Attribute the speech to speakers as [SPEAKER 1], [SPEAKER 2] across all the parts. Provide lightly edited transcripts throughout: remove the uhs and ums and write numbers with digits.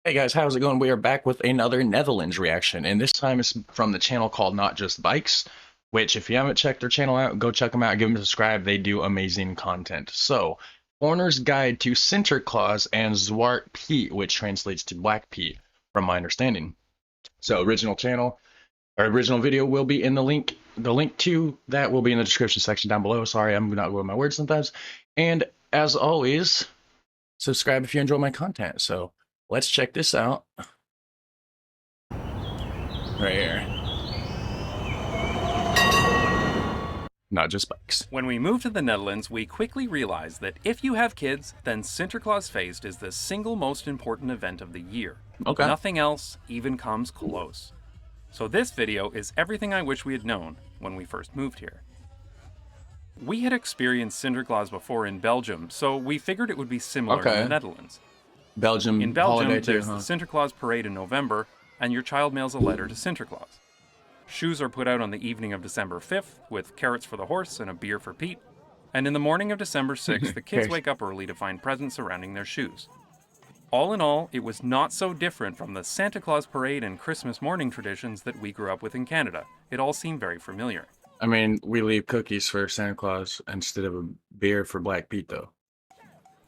[SPEAKER 1] Hey guys, how's it going? We are back with another Netherlands reaction, and this time it's from the channel called Not Just Bikes, which if you haven't checked their channel out, go check them out, give them a subscribe. They do amazing content. So, Foreigner's Guide to Sinterklaas and Zwarte Piet, which translates to Black Pete, from my understanding. So, original channel, or original video will be in the link. The link to that will be in the description section down below. Sorry, I'm not good with my words sometimes. And as always, subscribe if you enjoy my content. So, let's check this out. Right here. Not just bikes.
[SPEAKER 2] When we moved to the Netherlands, we quickly realized that if you have kids, then Sinterklaas Feest is the single most important event of the year.
[SPEAKER 1] Okay.
[SPEAKER 2] Nothing else even comes close. So this video is everything I wish we had known when we first moved here. We had experienced Sinterklaas before in Belgium, so we figured it would be similar in the Netherlands.
[SPEAKER 1] Belgium
[SPEAKER 2] in Belgium,
[SPEAKER 1] holiday too,
[SPEAKER 2] there's the Sinterklaas parade in November, and your child mails a letter to Sinterklaas. Shoes are put out on the evening of December 5th, with carrots for the horse and a beer for Pete. And in the morning of December 6th, the kids wake up early to find presents surrounding their shoes. All in all, it was not so different from the Santa Claus parade and Christmas morning traditions that we grew up with in Canada. It all seemed very familiar.
[SPEAKER 1] I mean, we leave cookies for Santa Claus instead of a beer for Black Pete, though.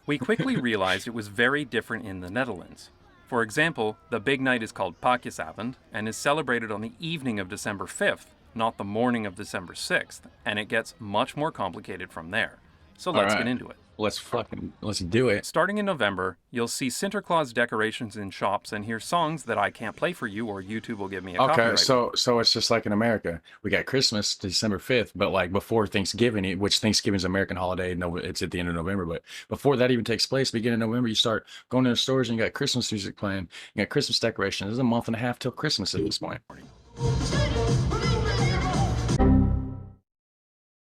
[SPEAKER 2] We quickly realized it was very different in the Netherlands. For example, the big night is called Pakjesavond and is celebrated on the evening of December 5th, not the morning of December 6th, and it gets much more complicated from there. So let's get into it.
[SPEAKER 1] Let's do it.
[SPEAKER 2] Starting in November, you'll see Sinterklaas decorations in shops and hear songs that I can't play for you or YouTube will give me a copyright.
[SPEAKER 1] Okay, so it's just like in America. We got Christmas December 5th, but like before Thanksgiving, which Thanksgiving is an American holiday, no, it's at the end of November, but before that even takes place, beginning of November, you start going to the stores and you got Christmas music playing, you got Christmas decorations. There's a month and a half till Christmas at this point.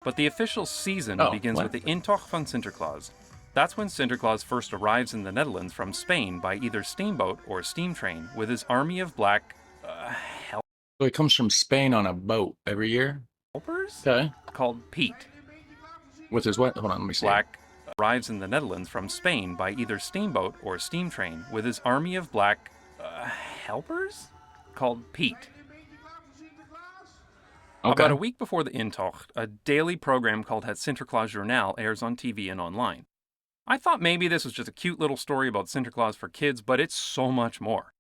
[SPEAKER 2] But the official season begins with the Intocht van Sinterklaas. That's when Sinterklaas first arrives in the Netherlands from Spain by either steamboat or steam train with his army of black
[SPEAKER 1] So he comes from Spain on a boat every year?
[SPEAKER 2] Helpers?
[SPEAKER 1] Okay.
[SPEAKER 2] Called Pete.
[SPEAKER 1] With his what? Hold on, let me see.
[SPEAKER 2] Black arrives in the Netherlands from Spain by either steamboat or steam train with his army of black helpers? Called Pete. Okay. About a week before the Intocht, a daily program called Het Sinterklaas Journaal airs on TV and online. I thought maybe this was just a cute little story about Sinterklaas for kids, but it's so much more.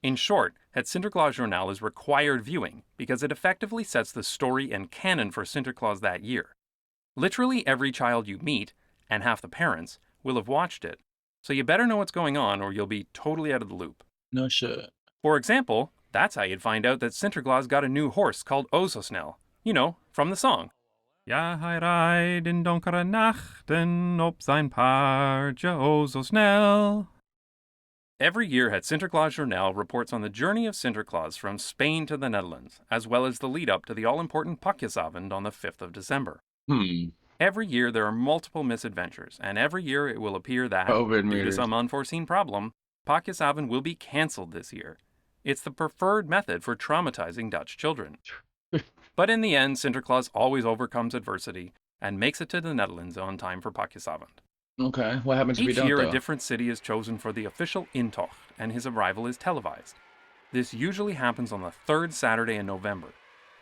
[SPEAKER 2] In short, Het Sinterklaas Journaal is required viewing because it effectively sets the story and canon for Sinterklaas that year. Literally every child you meet, and half the parents, will have watched it, so you better know what's going on or you'll be totally out of the loop.
[SPEAKER 1] No shit.
[SPEAKER 2] For example, that's how you'd find out that Sinterklaas got a new horse called O zo snel. You know, from the song. Ja, hij rijdt in donkere nachten op zijn paardje o zo snel. Every year, Het Sinterklaas Journaal reports on the journey of Sinterklaas from Spain to the Netherlands, as well as the lead-up to the all-important Pakjesavond on the 5th of December. Every year, there are multiple misadventures, and every year it will appear that, due to some unforeseen problem, Pakjesavond will be cancelled this year. It's the preferred method for traumatizing Dutch children. But in the end, Sinterklaas always overcomes adversity and makes it to the Netherlands on time for Pakjesavond.
[SPEAKER 1] Okay, what happens if we don't,
[SPEAKER 2] Each year,
[SPEAKER 1] though?
[SPEAKER 2] a different city is chosen for the official Intocht, and his arrival is televised. This usually happens on the third Saturday in November.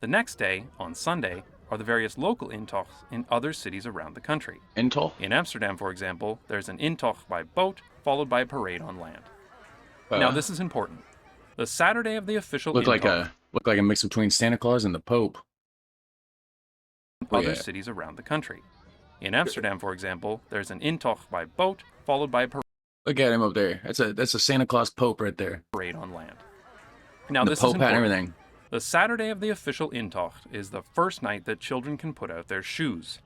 [SPEAKER 2] The next day, on Sunday, are the various local Intochts in other cities around the country.
[SPEAKER 1] Intocht?
[SPEAKER 2] In Amsterdam, for example, there's an Intocht by boat, followed by a parade on land. Now, this is important. The Saturday of the official Intocht
[SPEAKER 1] look like a mix between Santa Claus and the Pope.
[SPEAKER 2] Other cities around the country. In Amsterdam, for example, there's an Intocht by boat, followed by a parade.
[SPEAKER 1] Look at him up there. That's a Santa Claus Pope right there.
[SPEAKER 2] Parade on land. Now,
[SPEAKER 1] the
[SPEAKER 2] this
[SPEAKER 1] Pope
[SPEAKER 2] is
[SPEAKER 1] had
[SPEAKER 2] important.
[SPEAKER 1] everything.
[SPEAKER 2] The Saturday of the official Intocht is the first night that children can put out their shoes.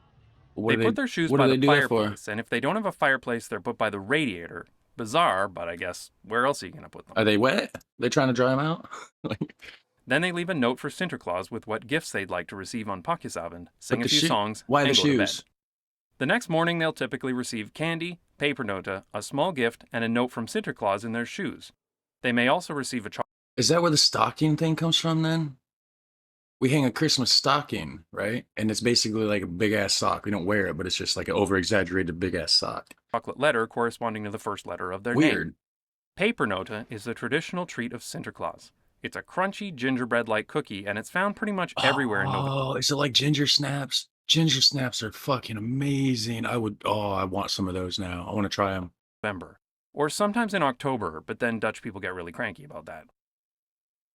[SPEAKER 2] They put their shoes by the fireplace, and if they don't have a fireplace, they're put by the radiator. Bizarre, but I guess where else are you going to put them?
[SPEAKER 1] Are they wet? They trying to dry them out?
[SPEAKER 2] Then they leave a note for Sinterklaas with what gifts they'd like to receive on Pakjesavond, sing a few songs,
[SPEAKER 1] Why
[SPEAKER 2] and
[SPEAKER 1] the
[SPEAKER 2] go to bed.
[SPEAKER 1] shoes?
[SPEAKER 2] The next morning, they'll typically receive candy, paper nota, a small gift, and a note from Sinterklaas in their shoes. They may also receive a chocolate.
[SPEAKER 1] Is that where the stocking thing comes from then? We hang a Christmas stocking, right? And it's basically like a big-ass sock. We don't wear it, but it's just like an over-exaggerated big-ass sock.
[SPEAKER 2] Chocolate letter corresponding to the first letter of their name.
[SPEAKER 1] Weird.
[SPEAKER 2] Pepernoten is the traditional treat of Sinterklaas. It's a crunchy gingerbread-like cookie, and it's found pretty much everywhere in November.
[SPEAKER 1] Oh, is it like ginger snaps? Ginger snaps are fucking amazing. I want some of those now. I want to try them.
[SPEAKER 2] Or sometimes in October, but then Dutch people get really cranky about that.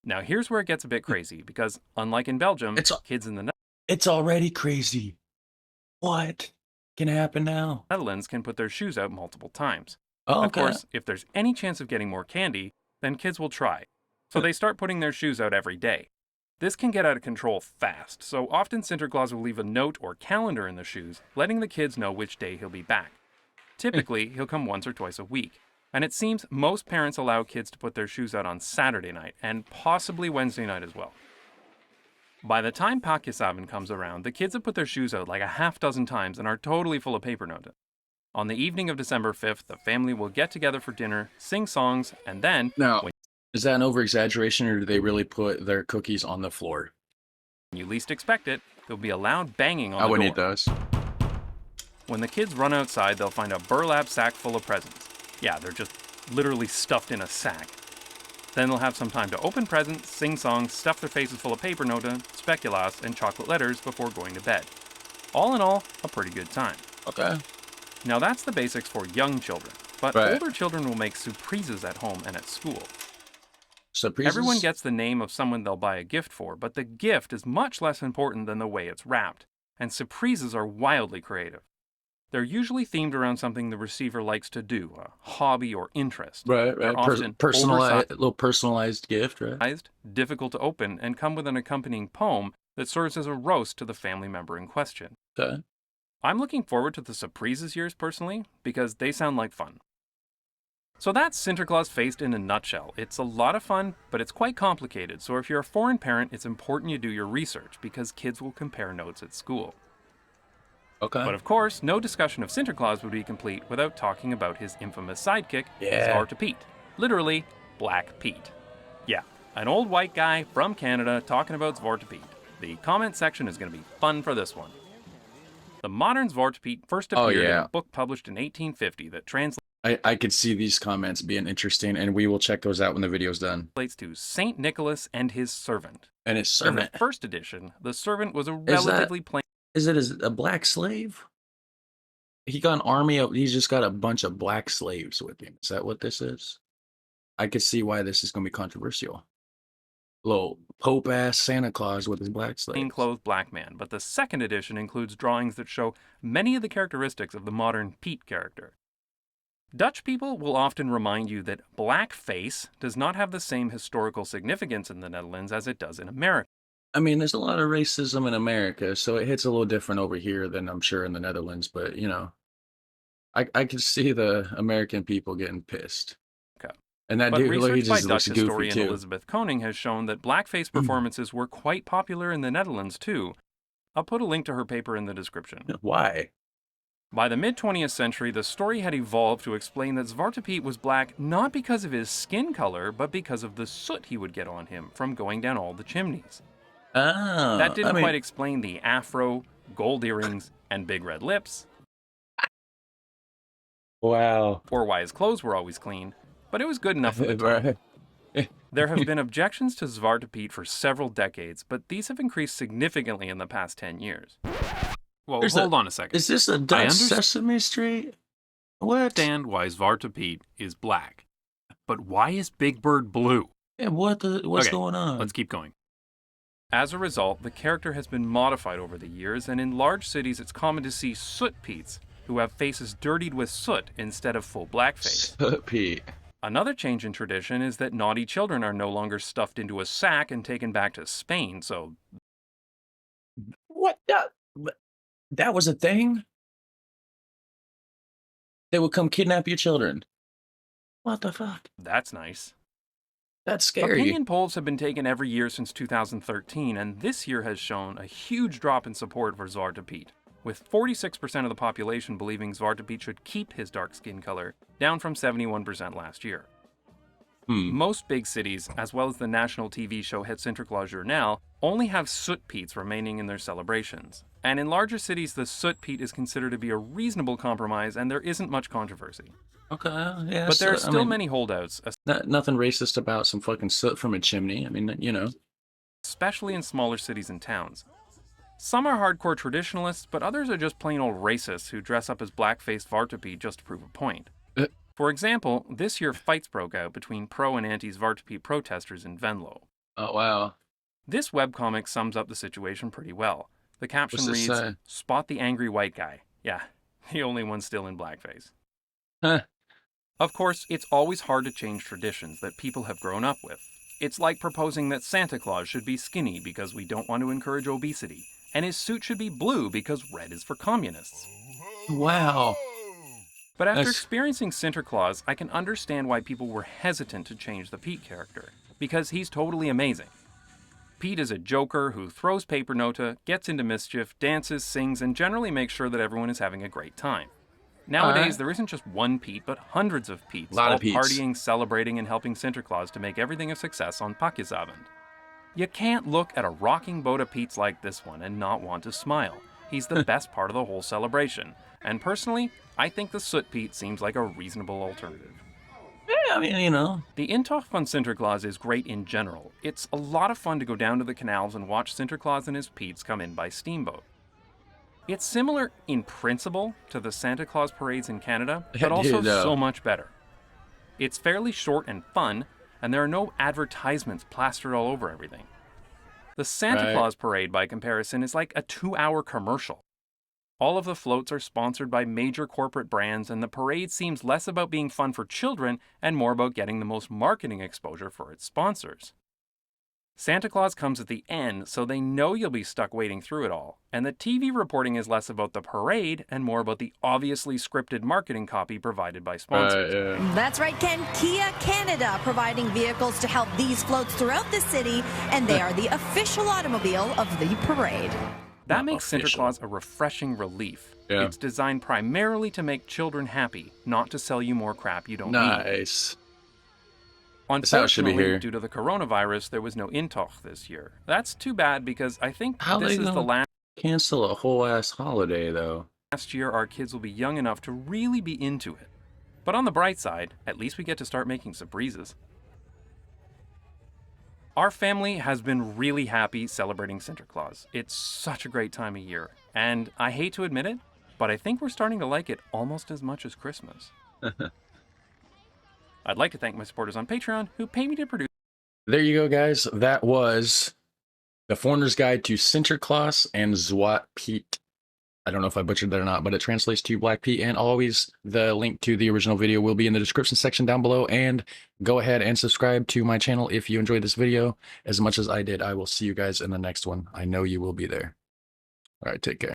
[SPEAKER 2] Now here's where it gets a bit crazy, because unlike in Belgium, kids in the
[SPEAKER 1] It's already crazy. What can happen now?
[SPEAKER 2] Netherlands can put their shoes out multiple times.
[SPEAKER 1] Oh,
[SPEAKER 2] Of course, if there's any chance of getting more candy, then kids will try. So they start putting their shoes out every day. This can get out of control fast, so often Sinterklaas will leave a note or calendar in the shoes, letting the kids know which day he'll be back. Typically, he'll come once or twice a week. And it seems most parents allow kids to put their shoes out on Saturday night, and possibly Wednesday night as well. By the time Pakjesavond comes around, the kids have put their shoes out like a half dozen times and are totally full of pepernoten. On the evening of December 5th, the family will get together for dinner, sing songs, and then...
[SPEAKER 1] Now, is that an over-exaggeration, or do they really put their cookies on the floor?
[SPEAKER 2] When you least expect it, there'll be a loud banging on the door.
[SPEAKER 1] I would need those.
[SPEAKER 2] When the kids run outside, they'll find a burlap sack full of presents. Yeah, they're just literally stuffed in a sack. Then they'll have some time to open presents, sing songs, stuff their faces full of pepernoten, ʻsɪntərઃklaːs, and chocolate letters before going to bed. All in all, a pretty good time.
[SPEAKER 1] Okay.
[SPEAKER 2] Now that's the basics for young children, but older children will make surprises at home and at school.
[SPEAKER 1] Surprises?
[SPEAKER 2] Everyone gets the name of someone they'll buy a gift for, but the gift is much less important than the way it's wrapped, and surprises are wildly creative. They're usually themed around something the receiver likes to do, a hobby or interest.
[SPEAKER 1] Right.
[SPEAKER 2] They're often
[SPEAKER 1] Personalized, a little personalized gift, right?
[SPEAKER 2] Difficult to open, and come with an accompanying poem that serves as a roast to the family member in question.
[SPEAKER 1] Okay.
[SPEAKER 2] I'm looking forward to the surprises years personally, because they sound like fun. So that's Sinterklaas faced in a nutshell. It's a lot of fun, but it's quite complicated, so if you're a foreign parent, it's important you do your research, because kids will compare notes at school.
[SPEAKER 1] Okay.
[SPEAKER 2] But of course, no discussion of Sinterklaas would be complete without talking about his infamous sidekick, Zwarte Piet. Literally, Black Pete. Yeah, an old white guy from Canada talking about Zwarte Piet. The comment section is going to be fun for this one. The modern Zwarte Piet first appeared in a book published in 1850 that translates
[SPEAKER 1] I could see these comments being interesting, and we will check those out when the video's done.
[SPEAKER 2] To Sint-Nicolaas and his servant.
[SPEAKER 1] And his servant?
[SPEAKER 2] In the first edition, the servant was a relatively plain...
[SPEAKER 1] Is it a black slave? He got an army of... He's just got a bunch of black slaves with him. Is that what this is? I could see why this is going to be controversial. Little Pope-ass Santa Claus with his black slaves.
[SPEAKER 2] Plain-clothed black man, but the second edition includes drawings that show many of the characteristics of the modern Piet character. Dutch people will often remind you that blackface does not have the same historical significance in the Netherlands as it does in America.
[SPEAKER 1] I mean, there's a lot of racism in America, so it hits a little different over here than I'm sure in the Netherlands, but, you know, I can see the American people getting pissed.
[SPEAKER 2] Okay.
[SPEAKER 1] And that
[SPEAKER 2] but
[SPEAKER 1] dude,
[SPEAKER 2] research
[SPEAKER 1] he
[SPEAKER 2] by
[SPEAKER 1] just
[SPEAKER 2] Dutch
[SPEAKER 1] looks goofy
[SPEAKER 2] historian
[SPEAKER 1] too.
[SPEAKER 2] Elizabeth Koning has shown that blackface performances were quite popular in the Netherlands too. I'll put a link to her paper in the description.
[SPEAKER 1] Why?
[SPEAKER 2] By the mid-20th century, the story had evolved to explain that Zwarte Piet was black not because of his skin color, but because of the soot he would get on him from going down all the chimneys.
[SPEAKER 1] Oh,
[SPEAKER 2] that didn't quite explain the afro, gold earrings, and big red lips.
[SPEAKER 1] Wow.
[SPEAKER 2] Or why his clothes were always clean, but it was good enough for the time. There have been objections to Zwarte Piet for several decades, but these have increased significantly in the past 10 years. Well, hold on a second.
[SPEAKER 1] Is this a Dutch Sesame Street? What?
[SPEAKER 2] I understand why Zwarte Piet is black, but why is Big Bird blue?
[SPEAKER 1] Yeah, what's going on?
[SPEAKER 2] Let's keep going. As a result, the character has been modified over the years, and in large cities it's common to see soot Piets, who have faces dirtied with soot instead of full blackface.
[SPEAKER 1] Soot Piet.
[SPEAKER 2] Another change in tradition is that naughty children are no longer stuffed into a sack and taken back to Spain, so...
[SPEAKER 1] What? That was a thing? They would come kidnap your children. What the fuck?
[SPEAKER 2] That's nice.
[SPEAKER 1] That's scary.
[SPEAKER 2] Opinion polls have been taken every year since 2013, and this year has shown a huge drop in support for Zwarte Piet, with 46% of the population believing Zwarte Piet should keep his dark skin color, down from 71% last year. Most big cities, as well as the national TV show Het Sinterklaas Journaal, only have soot Piets remaining in their celebrations. And in larger cities, the soot Piet is considered to be a reasonable compromise, and there isn't much controversy.
[SPEAKER 1] Okay, yeah.
[SPEAKER 2] But there are
[SPEAKER 1] So, I
[SPEAKER 2] still
[SPEAKER 1] mean,
[SPEAKER 2] many holdouts,
[SPEAKER 1] nothing racist about some fucking soot from a chimney. I mean, you know.
[SPEAKER 2] especially in smaller cities and towns. Some are hardcore traditionalists, but others are just plain old racists who dress up as black-faced Zwarte Piet just to prove a point.
[SPEAKER 1] Uh,
[SPEAKER 2] For example, this year fights broke out between pro and anti-Zwarte Piet protesters in Venlo.
[SPEAKER 1] Oh, wow.
[SPEAKER 2] This webcomic sums up the situation pretty well. The caption
[SPEAKER 1] What's this
[SPEAKER 2] reads,
[SPEAKER 1] say?
[SPEAKER 2] "Spot the angry white guy." Yeah, the only one still in blackface.
[SPEAKER 1] Huh.
[SPEAKER 2] Of course, it's always hard to change traditions that people have grown up with. It's like proposing that Santa Claus should be skinny because we don't want to encourage obesity, and his suit should be blue because red is for communists.
[SPEAKER 1] Wow.
[SPEAKER 2] But after
[SPEAKER 1] That's-
[SPEAKER 2] experiencing Sinterklaas, I can understand why people were hesitant to change the Pete character, because he's totally amazing. Pete is a joker who throws paper nota, gets into mischief, dances, sings, and generally makes sure that everyone is having a great time. Nowadays, there isn't just one Pete, but hundreds of Petes,
[SPEAKER 1] Lot
[SPEAKER 2] all
[SPEAKER 1] of Petes.
[SPEAKER 2] partying, celebrating, and helping Sinterklaas to make everything a success on Pakjesavond. You can't look at a rocking boat of Pete's like this one and not want to smile. He's the best part of the whole celebration. And personally, I think the Soot Pete seems like a reasonable alternative.
[SPEAKER 1] Yeah, I mean, you know.
[SPEAKER 2] The Intocht van Sinterklaas is great in general. It's a lot of fun to go down to the canals and watch Sinterklaas and his Petes come in by steamboat. It's similar in principle to the Santa Claus parades in Canada, but also so much better. It's fairly short and fun, and there are no advertisements plastered all over everything. The Santa Claus parade, by comparison, is like a 2-hour commercial. All of the floats are sponsored by major corporate brands, and the parade seems less about being fun for children and more about getting the most marketing exposure for its sponsors. Santa Claus comes at the end, so they know you'll be stuck waiting through it all, and the TV reporting is less about the parade and more about the obviously scripted marketing copy provided by sponsors.
[SPEAKER 3] That's right, Ken. Kia Canada providing vehicles to help these floats throughout the city, and they are the official automobile of the parade.
[SPEAKER 2] That makes Sinterklaas a refreshing relief.
[SPEAKER 1] Yeah.
[SPEAKER 2] It's designed primarily to make children happy, not to sell you more crap you don't need.
[SPEAKER 1] Nice.
[SPEAKER 2] Unfortunately,
[SPEAKER 1] how it should be here.
[SPEAKER 2] due to the coronavirus, there was no Intocht this year. That's too bad because I think
[SPEAKER 1] How
[SPEAKER 2] this
[SPEAKER 1] they
[SPEAKER 2] is the
[SPEAKER 1] gonna cancel a whole ass holiday, though?
[SPEAKER 2] last year our kids will be young enough to really be into it. But on the bright side, at least we get to start making surprises. Our family has been really happy celebrating Sinterklaas. It's such a great time of year, and I hate to admit it, but I think we're starting to like it almost as much as Christmas. I'd like to thank my supporters on Patreon who pay me to produce.
[SPEAKER 1] There you go, guys. That was The Foreigner's Guide to Sinterklaas and Zwarte Piet. I don't know if I butchered that or not, but it translates to Black Pete. And always, the link to the original video will be in the description section down below. And go ahead and subscribe to my channel if you enjoyed this video as much as I did. I will see you guys in the next one. I know you will be there. All right, take care.